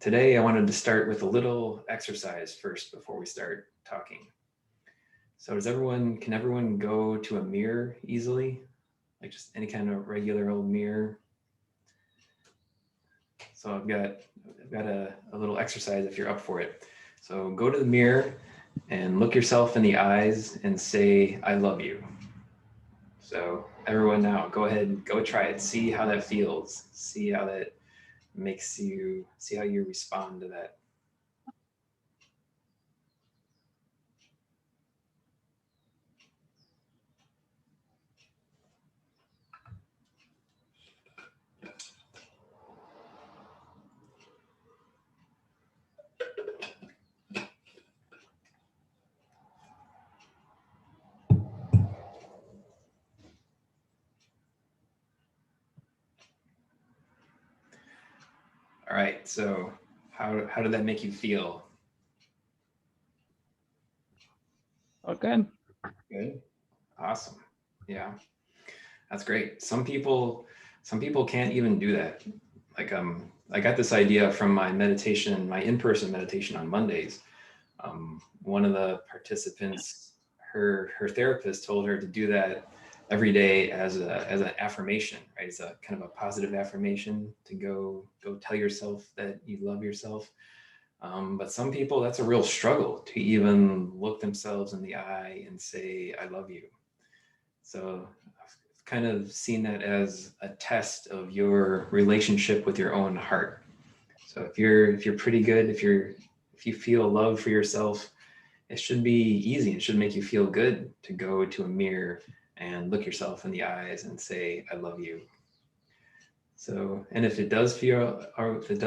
today I wanted to start with a little exercise first before we start talking. So can everyone go to a mirror easily? Like just any kind of regular old mirror. So I've got a little exercise if you're up for it. So go to the mirror and look yourself in the eyes and say, I love you. So everyone now, go ahead, go try it. See how that feels. See how that see how you respond to that. All right, so how did that make you feel? Oh, good. Good. Awesome. Yeah, that's great. Some people can't even do that. I got this idea from my meditation, my in-person meditation on Mondays. One of the participants, her therapist told her to do that every day as an affirmation, right? It's a kind of a positive affirmation to go tell yourself that you love yourself. But some people, that's a real struggle to even look themselves in the eye and say, I love you. So I've kind of seen that as a test of your relationship with your own heart. So if you're pretty good, if you feel love for yourself, it should be easy. It should make you feel good to go to a mirror and look yourself in the eyes and say, I love you. So, and if it does feel, or if it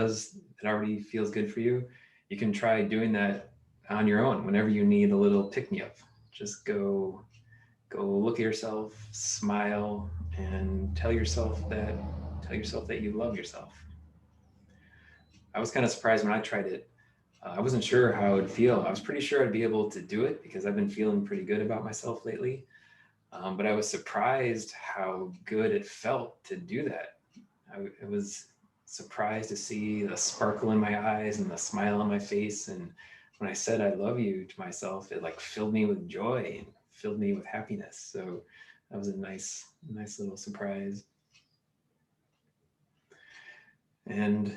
already feels good for you, you can try doing that on your own whenever you need a little pick me up. Just go look at yourself, smile, and tell yourself that you love yourself. I was kind of surprised when I tried it. I wasn't sure how it would feel. I was pretty sure I'd be able to do it because I've been feeling pretty good about myself lately. But I was surprised how good it felt to do that. I was surprised to see the sparkle in my eyes and the smile on my face. And when I said I love you to myself, it like filled me with joy and filled me with happiness. So that was a nice little surprise. And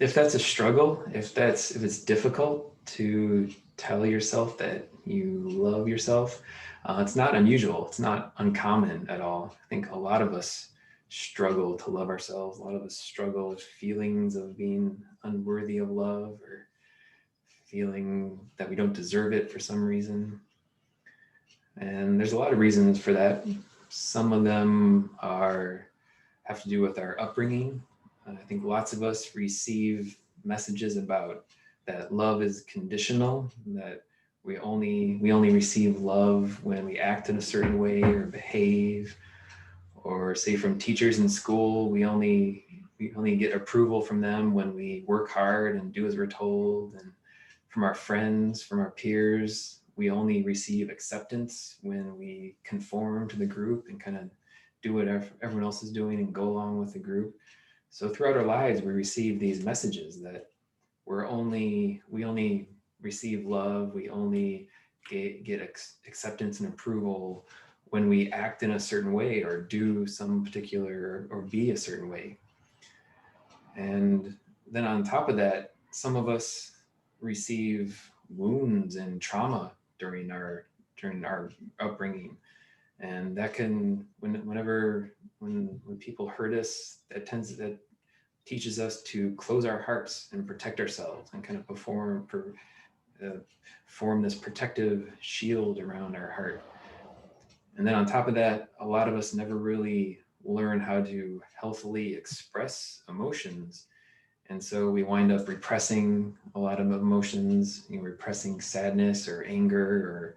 if that's a struggle, if it's difficult to tell yourself that you love yourself, it's not unusual. It's not uncommon at all. I think a lot of us struggle to love ourselves. A lot of us struggle with feelings of being unworthy of love or feeling that we don't deserve it for some reason. And there's a lot of reasons for that. Some of them are have to do with our upbringing. I think lots of us receive messages about that love is conditional, that we only receive love when we act in a certain way or behave, or say from teachers in school, we only get approval from them when we work hard and do as we're told, and from our friends, from our peers, we only receive acceptance when we conform to the group and kind of do what everyone else is doing and go along with the group. So throughout our lives, we receive these messages that we only receive love, we only get acceptance and approval when we act in a certain way or do some particular or be a certain way. And then on top of that, some of us receive wounds and trauma during our upbringing, and that can when people hurt us, that teaches us to close our hearts and protect ourselves and kind of uh, form this protective shield around our heart. And then on top of that, a lot of us never really learn how to healthily express emotions. And so we wind up repressing a lot of emotions, repressing sadness or anger or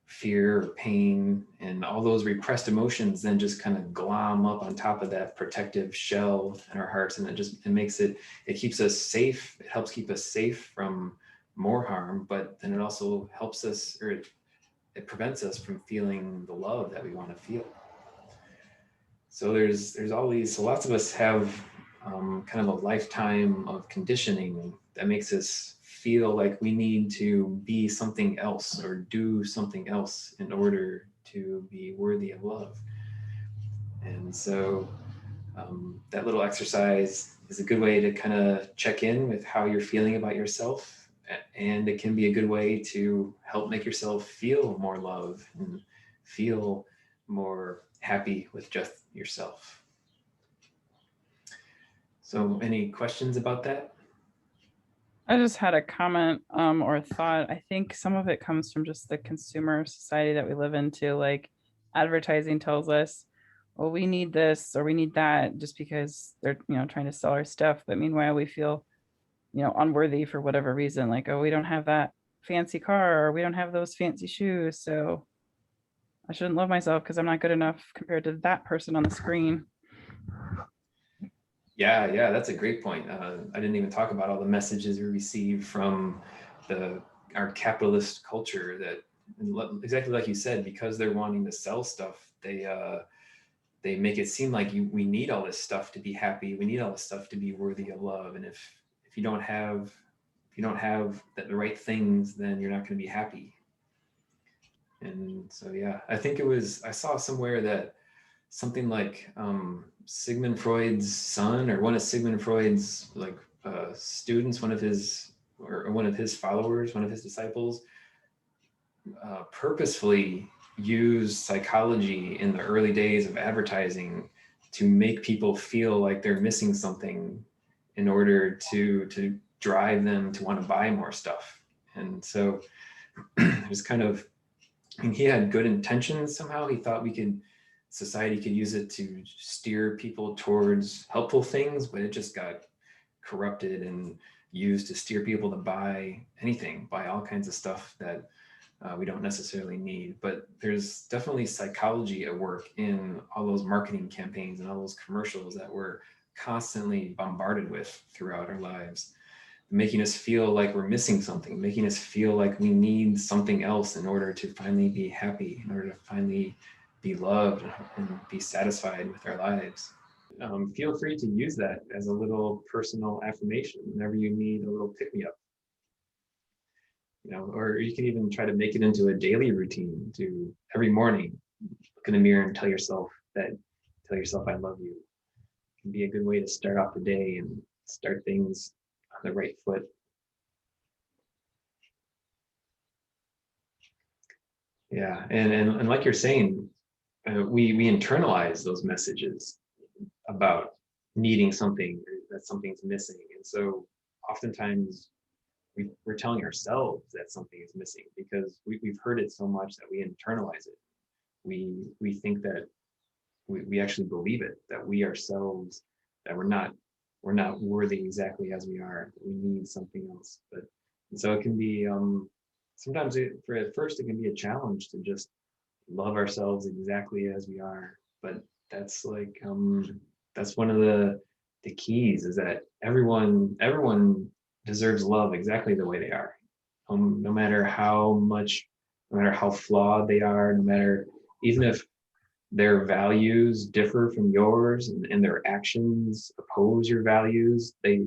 fear or pain. And all those repressed emotions then just kind of glom up on top of that protective shell in our hearts. And it keeps us safe. It helps keep us safe from more harm, but then it also helps us, or it prevents us from feeling the love that we want to feel. So there's all these. So lots of us have kind of a lifetime of conditioning that makes us feel like we need to be something else or do something else in order to be worthy of love. And so that little exercise is a good way to kind of check in with how you're feeling about yourself. And it can be a good way to help make yourself feel more love and feel more happy with just yourself. So, any questions about that? I just had a comment or a thought. I think some of it comes from just the consumer society that we live into. Like advertising tells us, well, we need this or we need that just because they're, trying to sell our stuff. But meanwhile, we feel, unworthy for whatever reason. Like, oh, we don't have that fancy car or we don't have those fancy shoes. So I shouldn't love myself because I'm not good enough compared to that person on the screen. Yeah, that's a great point. I didn't even talk about all the messages we receive from the our capitalist culture that, exactly like you said, because they're wanting to sell stuff, they make it seem like we need all this stuff to be happy. We need all this stuff to be worthy of love. And if you don't have the right things, then you're not going to be happy. And so yeah, I think I saw somewhere that something like Sigmund Freud's son, or one of Sigmund Freud's like students, one of his or one of his followers, one of his disciples, purposefully used psychology in the early days of advertising to make people feel like they're missing something in order to drive them to want to buy more stuff. And so it was kind of, I mean, he had good intentions somehow. He thought society could use it to steer people towards helpful things, but it just got corrupted and used to steer people to buy anything, buy all kinds of stuff that we don't necessarily need. But there's definitely psychology at work in all those marketing campaigns and all those commercials that we're constantly bombarded with throughout our lives, making us feel like we're missing something, making us feel like we need something else in order to finally be happy, in order to finally be loved and be satisfied with our lives. Feel free to use that as a little personal affirmation whenever you need a little pick me up. Or you can even try to make it into a daily routine to every morning look in the mirror and tell yourself I love you. It can be a good way to start off the day and start things on the right foot. Yeah, and like you're saying, we internalize those messages about needing something, that something's missing, and so oftentimes we're telling ourselves that something is missing because we've heard it so much that we internalize it. We think that we actually believe it, that we ourselves, that we're not worthy exactly as we are. We need something else. But and so it can be sometimes for at first it can be a challenge to just love ourselves exactly as we are. But that's like that's one of the keys, is that everyone deserves love exactly the way they are. No matter how much, no matter how flawed they are, no matter, even if their values differ from yours and their actions oppose your values, they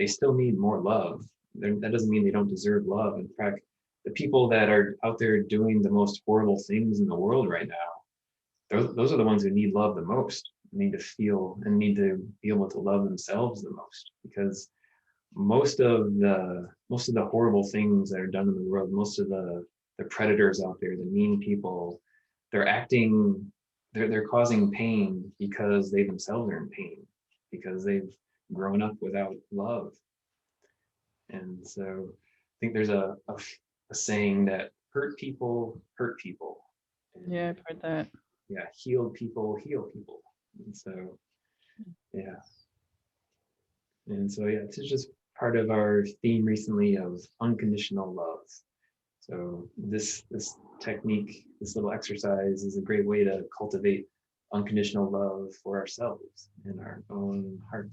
still need more love. That doesn't mean they don't deserve love. In fact, the people that are out there doing the most horrible things in the world right now, those are the ones who need love the most, need to feel and need to be able to love themselves the most, because most of the horrible things that are done in the world, most of the predators out there, the mean people, they're acting, they're causing pain because they themselves are in pain, because they've grown up without love. And so I think there's a saying that hurt people hurt people. And Yeah, I've heard that. yeah, healed people heal people. And so yeah. And so yeah, it's just part of our theme recently of unconditional love. So this technique, this little exercise, is a great way to cultivate unconditional love for ourselves in our own hearts.